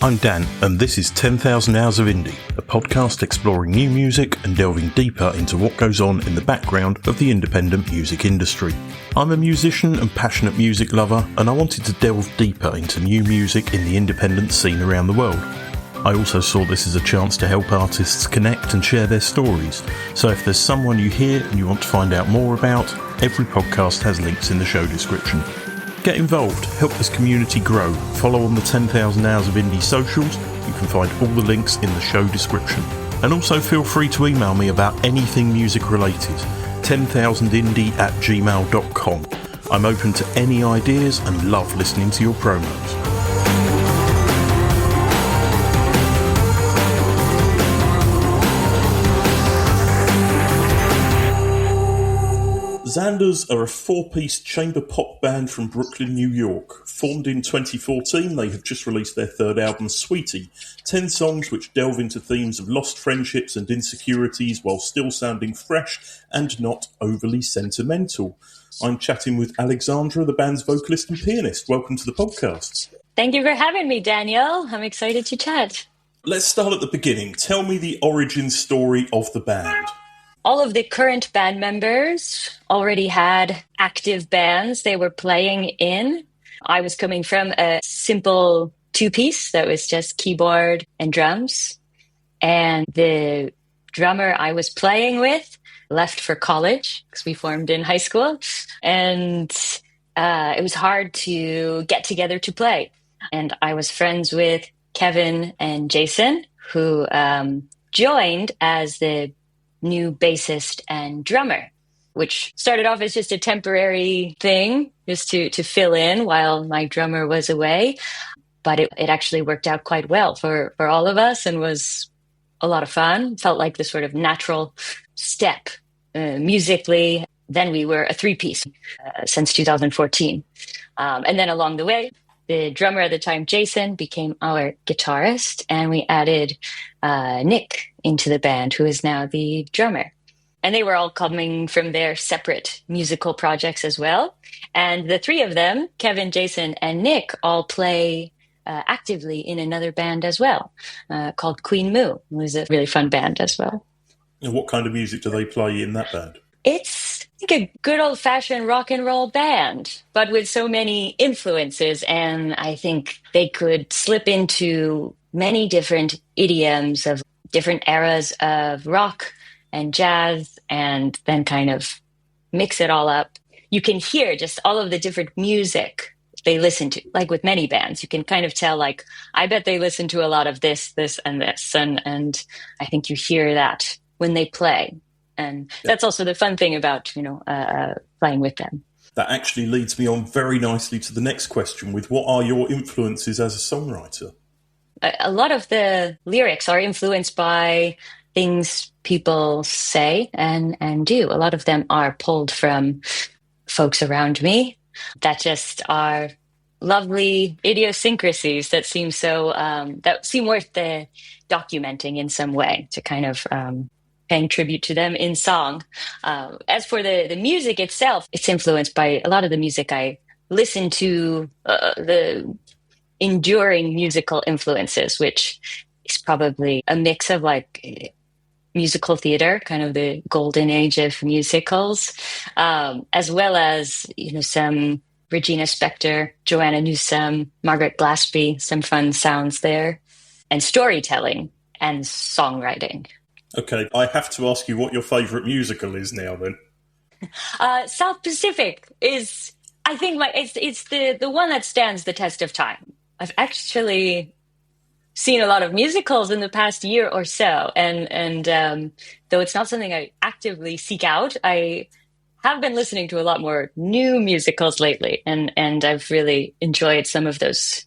I'm Dan, and this is 10,000 Hours of Indie, a podcast exploring new music and delving deeper into what goes on in the background of the independent music industry. I'm a musician and passionate music lover, and I wanted to delve deeper into new music in the independent scene around the world. I also saw this as a chance to help artists connect and share their stories, so if there's someone you hear and you want to find out more about, every podcast has links in the show description. Get involved, help this community grow, follow on the 10,000 Hours of Indie socials, you can find all the links in the show description. And also feel free to email me about anything music related, 10,000indie@gmail.com. I'm open to any ideas and love listening to your promos. Zanders are a four-piece chamber pop band from Brooklyn, New York. Formed in 2014, they have just released their third album, Sweetie. 10 songs which delve into themes of lost friendships and insecurities while still sounding fresh and not overly sentimental. I'm chatting with Alexandra, the band's vocalist and pianist. Welcome to the podcast. Thank you for having me, Danielle. I'm excited to chat. Let's start at the beginning. Tell me the origin story of the band. All of the current band members already had active bands they were playing in. I was coming from a simple two-piece that was just keyboard and drums. And the drummer I was playing with left for college because we formed in high school. And it was hard to get together to play. And I was friends with Kevin and Jason, who joined as the new bassist and drummer, which started off as just a temporary thing, just to fill in while my drummer was away. But it actually worked out quite well for all of us and was a lot of fun. Felt like the sort of natural step musically. Then we were a three-piece since 2014. And then along the way, the drummer at the time, Jason, became our guitarist, and we added Nick into the band, who is now the drummer. And they were all coming from their separate musical projects as well. And the three of them, Kevin, Jason, and Nick, all play actively in another band as well, called Queen Moo. It was a really fun band as well. And what kind of music do they play in that band? It's like a good old-fashioned rock and roll band, but with so many influences. And I think they could slip into many different idioms of different eras of rock and jazz, and then kind of mix it all up. You can hear just all of the different music they listen to. Like with many bands, you can kind of tell, like, I bet they listen to a lot of this, and this. And I think you hear that when they play. And that's also the fun thing about, playing with them. That actually leads me on very nicely to the next question with what are your influences as a songwriter? A lot of the lyrics are influenced by things people say and do. A lot of them are pulled from folks around me that just are lovely idiosyncrasies that seem worth the documenting in some way to kind of paying tribute to them in song. As for the music itself, it's influenced by a lot of the music I listen to, the enduring musical influences, which is probably a mix of like musical theater, kind of the golden age of musicals, as well as, some Regina Spektor, Joanna Newsom, Margaret Glaspie, some fun sounds there, and storytelling and songwriting. Okay, I have to ask you what your favourite musical is now then. South Pacific is, I think, it's the one that stands the test of time. I've actually seen a lot of musicals in the past year or so, and though it's not something I actively seek out, I have been listening to a lot more new musicals lately, and I've really enjoyed some of those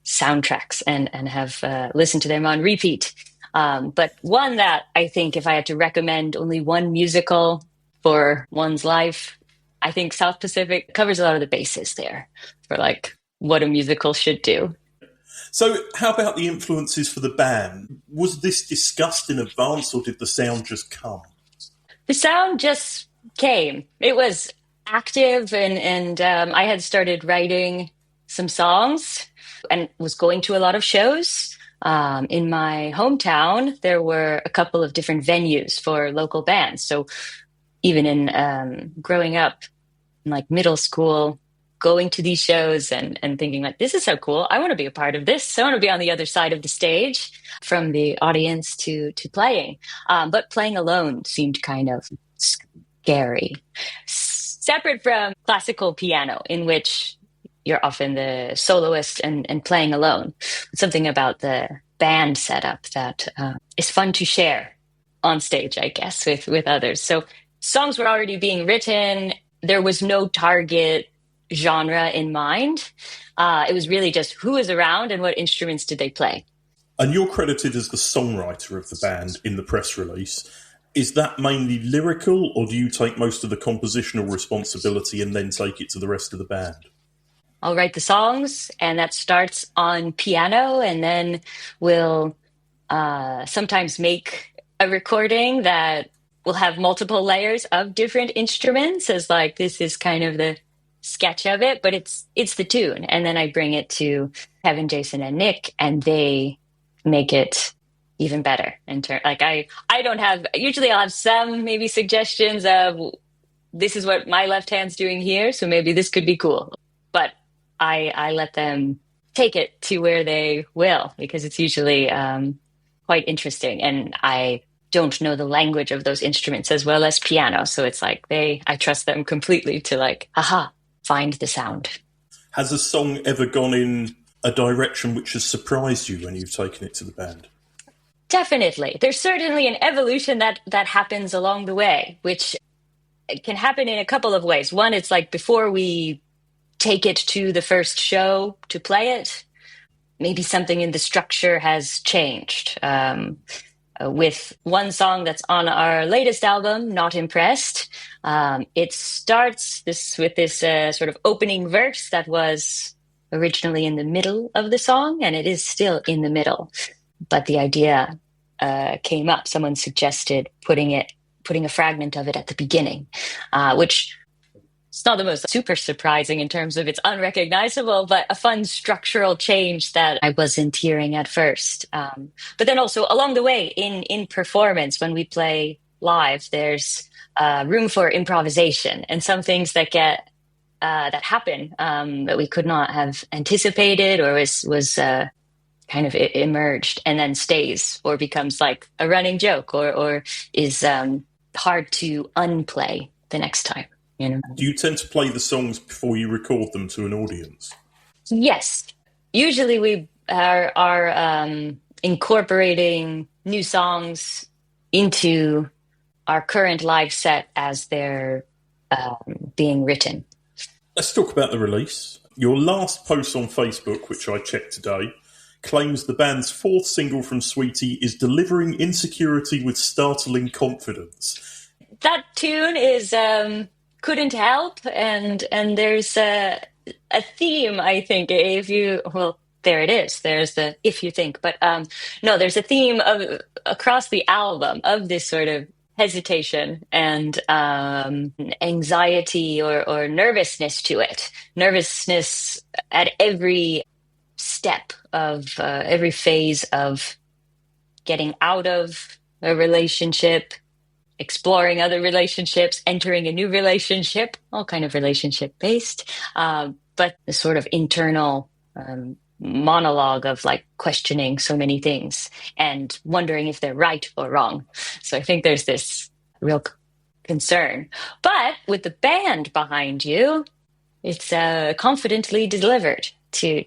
soundtracks and have listened to them on repeat. But one that I think if I had to recommend only one musical for one's life, I think South Pacific covers a lot of the bases there for like what a musical should do. So how about the influences for the band? Was this discussed in advance or did the sound just come? The sound just came. It was active and I had started writing some songs and was going to a lot of shows. In my hometown, there were a couple of different venues for local bands. So even in growing up in like middle school, going to these shows and thinking like, this is so cool. I want to be a part of this. I want to be on the other side of the stage from the audience to playing. But playing alone seemed kind of scary. Separate from classical piano, in which you're often the soloist and playing alone. Something about the band setup that is fun to share on stage, I guess, with others. So songs were already being written. There was no target genre in mind. It was really just who was around and what instruments did they play. And you're credited as the songwriter of the band in the press release. Is that mainly lyrical, or do you take most of the compositional responsibility and then take it to the rest of the band? I'll write the songs, and that starts on piano, and then we'll sometimes make a recording that will have multiple layers of different instruments, as like this is kind of the sketch of it, but it's the tune. And then I bring it to Kevin, Jason, and Nick, and they make it even better. Like I don't have, usually I'll have some maybe suggestions of this is what my left hand's doing here, so maybe this could be cool. But I let them take it to where they will, because it's usually quite interesting. And I don't know the language of those instruments as well as piano. So it's like I trust them completely to like, find the sound. Has a song ever gone in a direction which has surprised you when you've taken it to the band? Definitely. There's certainly an evolution that happens along the way, which can happen in a couple of ways. One, it's like before we take it to the first show to play it, maybe something in the structure has changed. With one song that's on our latest album, Not Impressed, it starts with this sort of opening verse that was originally in the middle of the song, and it is still in the middle. But the idea came up. Someone suggested putting a fragment of it at the beginning, which it's not the most super surprising in terms of it's unrecognizable, but a fun structural change that I wasn't hearing at first. But then also along the way in performance, when we play live, there's room for improvisation and some things that that happen that we could not have anticipated or was kind of emerged and then stays or becomes like a running joke or is hard to unplay the next time. You know? Do you tend to play the songs before you record them to an audience? Yes. Usually we are incorporating new songs into our current live set as they're being written. Let's talk about the release. Your last post on Facebook, which I checked today, claims the band's fourth single from Sweetie is delivering insecurity with startling confidence. That tune is... couldn't help, and there's a theme, I think, there it is, there's the if you think, but no, there's a theme of across the album of this sort of hesitation and anxiety or nervousness to it, nervousness at every step of every phase of getting out of a relationship, exploring other relationships, entering a new relationship, all kind of relationship based, but the sort of internal monologue of like questioning so many things and wondering if they're right or wrong. So I think there's this real concern. But with the band behind you, it's confidently delivered to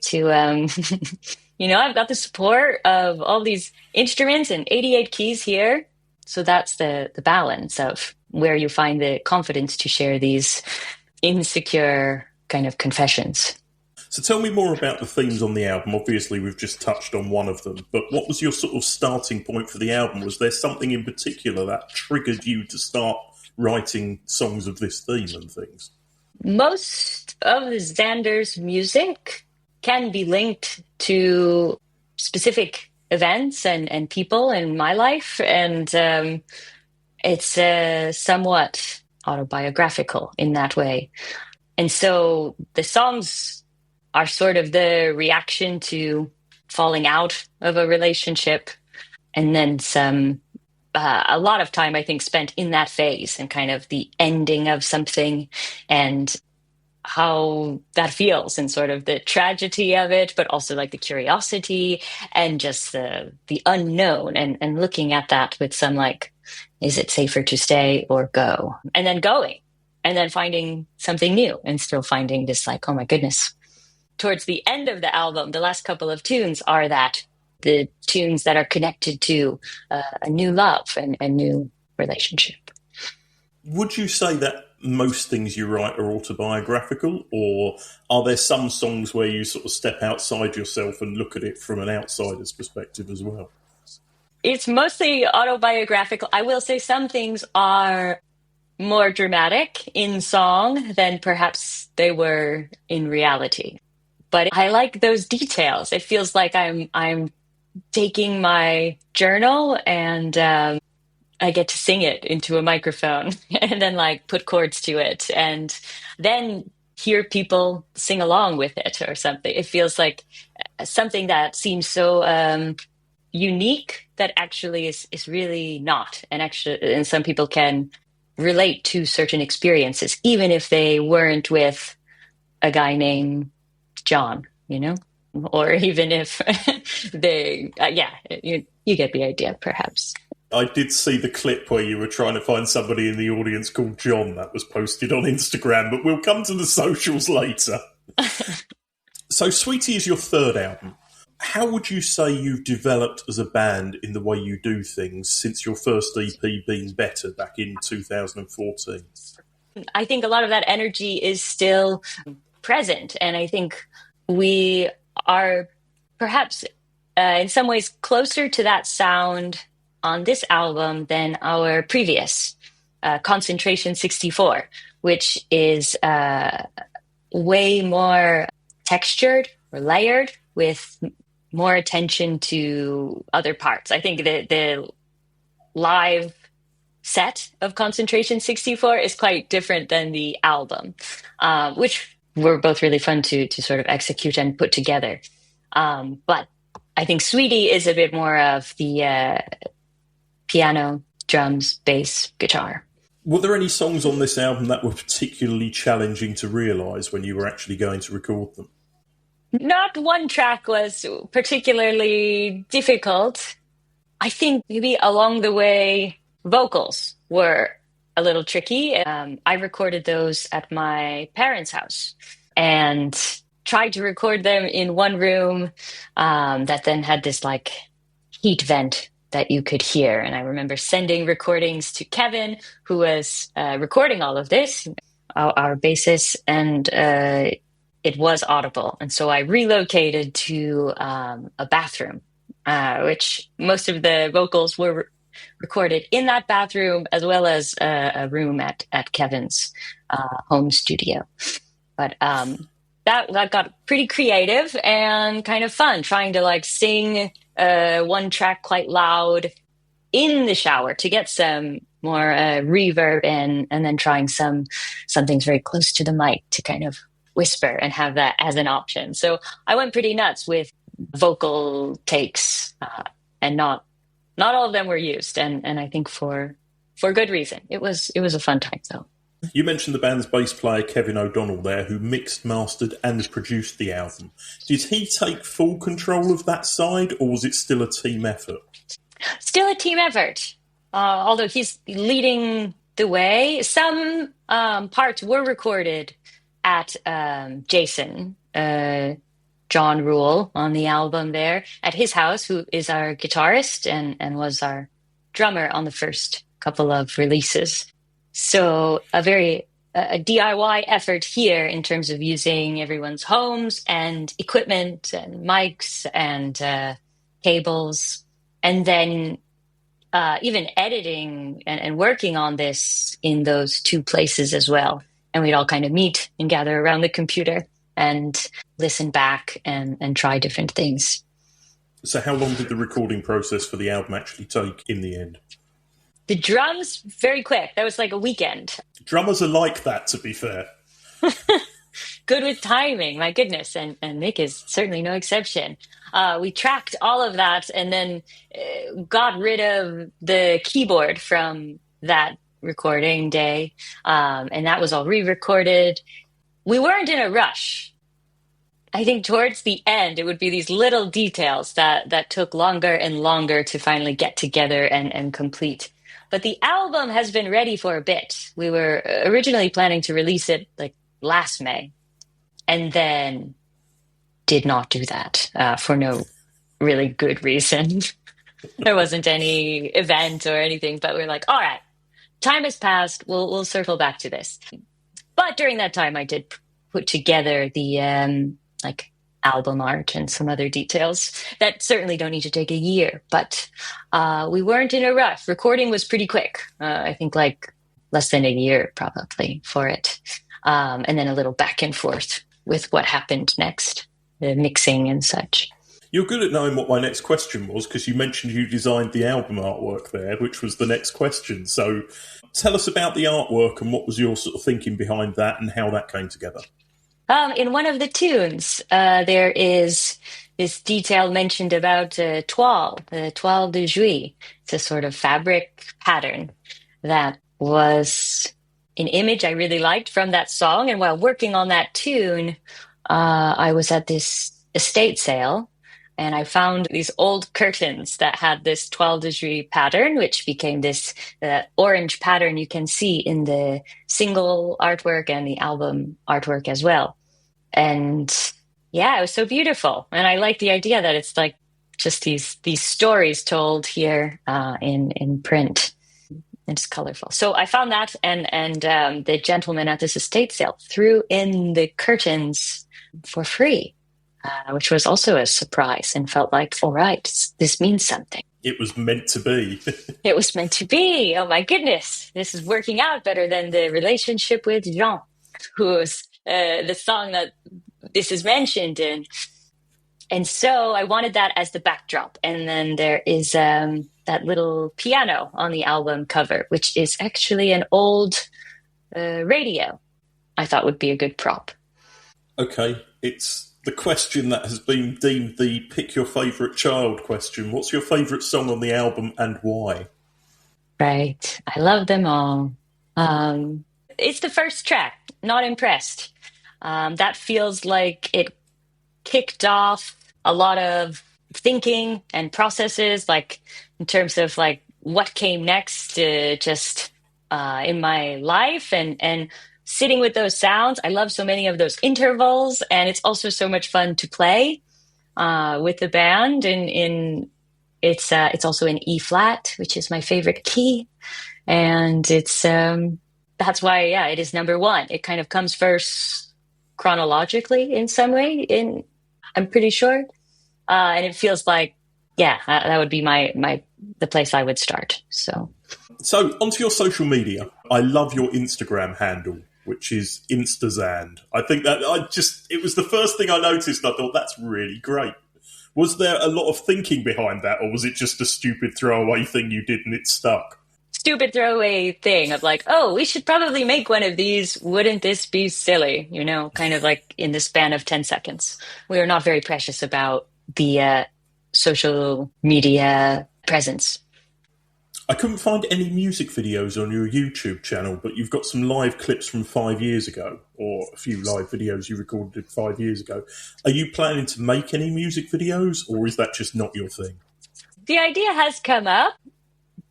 I've got the support of all these instruments and 88 keys here. So that's the balance of where you find the confidence to share these insecure kind of confessions. So tell me more about the themes on the album. Obviously, we've just touched on one of them, but what was your sort of starting point for the album? Was there something in particular that triggered you to start writing songs of this theme and things? Most of the Zanders music can be linked to specific events and people in my life, and it's somewhat autobiographical in that way. And so the songs are sort of the reaction to falling out of a relationship, and then some a lot of time I think spent in that phase and kind of the ending of something and how that feels and sort of the tragedy of it, but also like the curiosity and just the unknown and looking at that with some like, is it safer to stay or go? And then going and then finding something new and still finding this like, oh my goodness. Towards the end of the album, the last couple of tunes are that the tunes that are connected to a new love and a new relationship. Would you say that most things you write are autobiographical, or are there some songs where you sort of step outside yourself and look at it from an outsider's perspective as well? It's mostly autobiographical. I will say some things are more dramatic in song than perhaps they were in reality. But I like those details. It feels like I'm taking my journal and I get to sing it into a microphone and then like put chords to it and then hear people sing along with it or something. It feels like something that seems so unique that actually is really not. And some people can relate to certain experiences, even if they weren't with a guy named John, you know? Or even if they, you get the idea, perhaps. I did see the clip where you were trying to find somebody in the audience called John that was posted on Instagram, but we'll come to the socials later. So Sweetie is your third album. How would you say you've developed as a band in the way you do things since your first EP being Better back in 2014? I think a lot of that energy is still present, and I think we are perhaps in some ways closer to that sound on this album than our previous Concentration 64, which is way more textured or layered with more attention to other parts. I think the live set of Concentration 64 is quite different than the album, which were both really fun to sort of execute and put together. But I think Sweetie is a bit more of the piano, drums, bass, guitar. Were there any songs on this album that were particularly challenging to realise when you were actually going to record them? Not one track was particularly difficult. I think maybe along the way, vocals were a little tricky. I recorded those at my parents' house and tried to record them in one room that then had this like heat vent that you could hear. And I remember sending recordings to Kevin, who was recording all of this, our bassist, and it was audible. And so I relocated to a bathroom, which most of the vocals were recorded in that bathroom, as well as a room at Kevin's home studio. But that got pretty creative and kind of fun, trying to like sing one track quite loud in the shower to get some more reverb and then trying some things very close to the mic to kind of whisper and have that as an option. So I went pretty nuts with vocal takes and not all of them were used. And I think for good reason. It was a fun time though. You mentioned the band's bass player Kevin O'Donnell there, who mixed, mastered and produced the album. Did he take full control of that side, or was it still a team effort? Still a team effort, although he's leading the way. Some parts were recorded at Jason, John Rule on the album there, at his house, who is our guitarist and was our drummer on the first couple of releases. So a very DIY effort here in terms of using everyone's homes and equipment and mics and cables, and then even editing and working on this in those two places as well. And we'd all kind of meet and gather around the computer and listen back and try different things. So how long did the recording process for the album actually take in the end? The drums, very quick. That was like a weekend. Drummers are like that, to be fair. good with timing, my goodness. And Nick is certainly no exception. We tracked all of that and then got rid of the keyboard from that recording day. And that was all re-recorded. We weren't in a rush. I think towards the end, it would be these little details that took longer and longer to finally get together and complete. But the album has been ready for a bit. We were originally planning to release it like last May, and then did not do that for no really good reason. There wasn't any event or anything, but we're like, all right, time has passed. We'll circle back to this. But during that time, I did put together the like album art and some other details that certainly don't need to take a year. But we weren't in a rush. Recording was pretty quick. I think like less than a year probably for it. And then a little back and forth with what happened next, the mixing and such. You're good at knowing what my next question was because you mentioned you designed the album artwork there, which was the next question. So tell us about the artwork and what was your sort of thinking behind that and how that came together. In one of the tunes, there is this detail mentioned about toile, the toile de juillet. It's a sort of fabric pattern that was an image I really liked from that song. And while working on that tune, I was at this estate sale and I found these old curtains that had this toile de juillet pattern, which became this orange pattern you can see in the single artwork and the album artwork as well. And yeah, it was so beautiful. And I like the idea that it's like just these stories told here in print. It's colorful. So I found that and the gentleman at this estate sale threw in the curtains for free. Which was also a surprise and felt like, all right, this means something. It was meant to be. It was meant to be. Oh, my goodness. This is working out better than the relationship with Jean, who's the song that this is mentioned in. And so I wanted that as the backdrop. And then there is that little piano on the album cover, which is actually an old radio I thought would be a good prop. Okay, it's the question that has been deemed the pick your favourite child question. What's your favourite song on the album and why? Right. I love them all. It's the first track, Not Impressed. That feels like it kicked off a lot of thinking and processes, like in terms of like what came next just in my life and sitting with those sounds. I love so many of those intervals, and it's also so much fun to play with the band. It's also in E flat, which is my favorite key, and it's that's why it is number one. It kind of comes first chronologically in some way. I'm pretty sure, and it feels like that would be the place I would start. So onto your social media. I love your Instagram handle, which is Instazand. I think that it was the first thing I noticed. I thought that's really great. Was there a lot of thinking behind that, or was it just a stupid throwaway thing you did and it stuck? Stupid throwaway thing of like, oh, we should probably make one of these. Wouldn't this be silly? Kind of like in the span of 10 seconds. We are not very precious about the social media presence. I couldn't find any music videos on your YouTube channel, but you've got some live clips from 5 years ago, or a few live videos you recorded 5 years ago. Are you planning to make any music videos, or is that just not your thing? The idea has come up,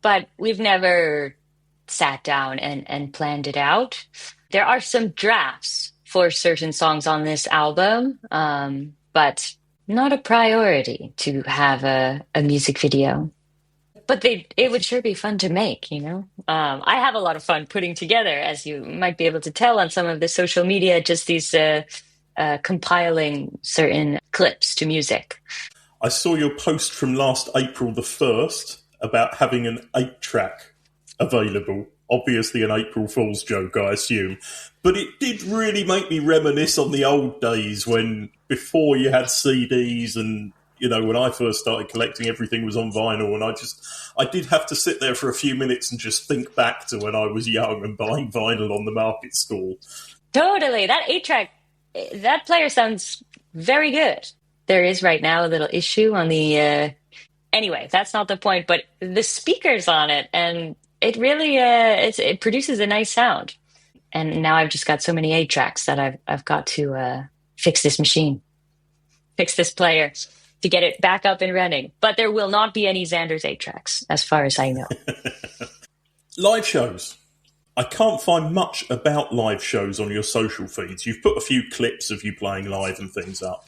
but we've never sat down and planned it out. There are some drafts for certain songs on this album, but not a priority to have a music video. But it would sure be fun to make, I have a lot of fun putting together, as you might be able to tell on some of the social media, just these compiling certain clips to music. I saw your post from last April the 1st about having an 8-track available. Obviously an April Fool's joke, I assume. But it did really make me reminisce on the old days before you had CDs and when I first started collecting, everything was on vinyl, and I did have to sit there for a few minutes and just think back to when I was young and buying vinyl on the market stall. Totally. That 8-track that player sounds very good. There is right now a little issue on the anyway, that's not the point, but the speakers on it, and it really it produces a nice sound. And now I've just got so many 8 tracks that I've got to fix this machine, fix this player to get it back up and running. But there will not be any Zanders 8 tracks, as far as I know. Live shows. I can't find much about live shows on your social feeds. You've put a few clips of you playing live and things up.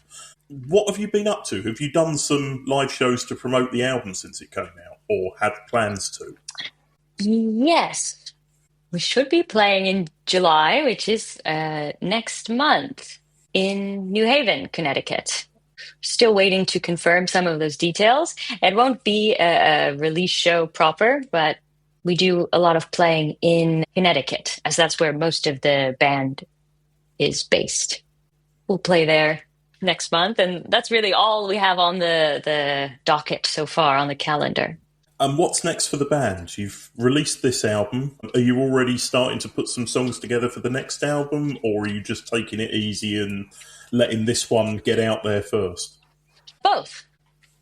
What have you been up to? Have you done some live shows to promote the album since it came out, or had plans to? Yes. We should be playing in July, which is next month, in New Haven, Connecticut. Still waiting to confirm some of those details. It won't be a release show proper, but we do a lot of playing in Connecticut, as that's where most of the band is based. We'll play there next month, and that's really all we have on the docket so far on the calendar. And what's next for the band? You've released this album. Are you already starting to put some songs together for the next album, or are you just taking it easy and letting this one get out there first? Both.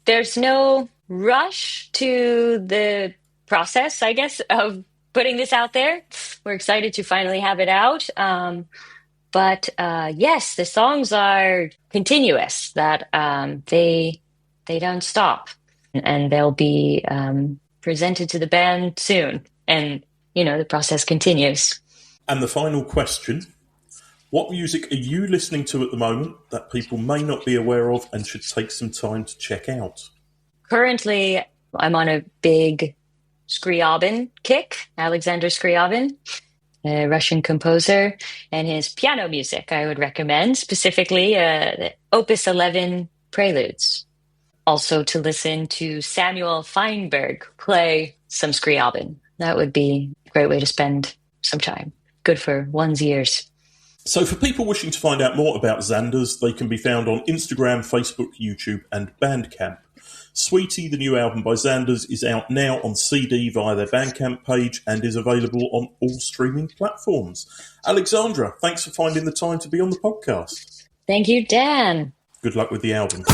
There's no rush to the process, I guess, of putting this out there. We're excited to finally have it out. But yes, the songs are continuous, that they don't stop. And they'll be presented to the band soon. And, the process continues. And the final question, what music are you listening to at the moment that people may not be aware of and should take some time to check out? Currently, I'm on a big Scriabin kick, Alexander Scriabin, a Russian composer, and his piano music I would recommend, specifically the Opus 11 Preludes. Also to listen to Samuel Feinberg play some Scriabin. That would be a great way to spend some time. Good for one's ears. So for people wishing to find out more about Zanders, they can be found on Instagram, Facebook, YouTube and Bandcamp. Sweetie, the new album by Zanders, is out now on CD via their Bandcamp page and is available on all streaming platforms. Alexandra, thanks for finding the time to be on the podcast. Thank you, Dan. Good luck with the album.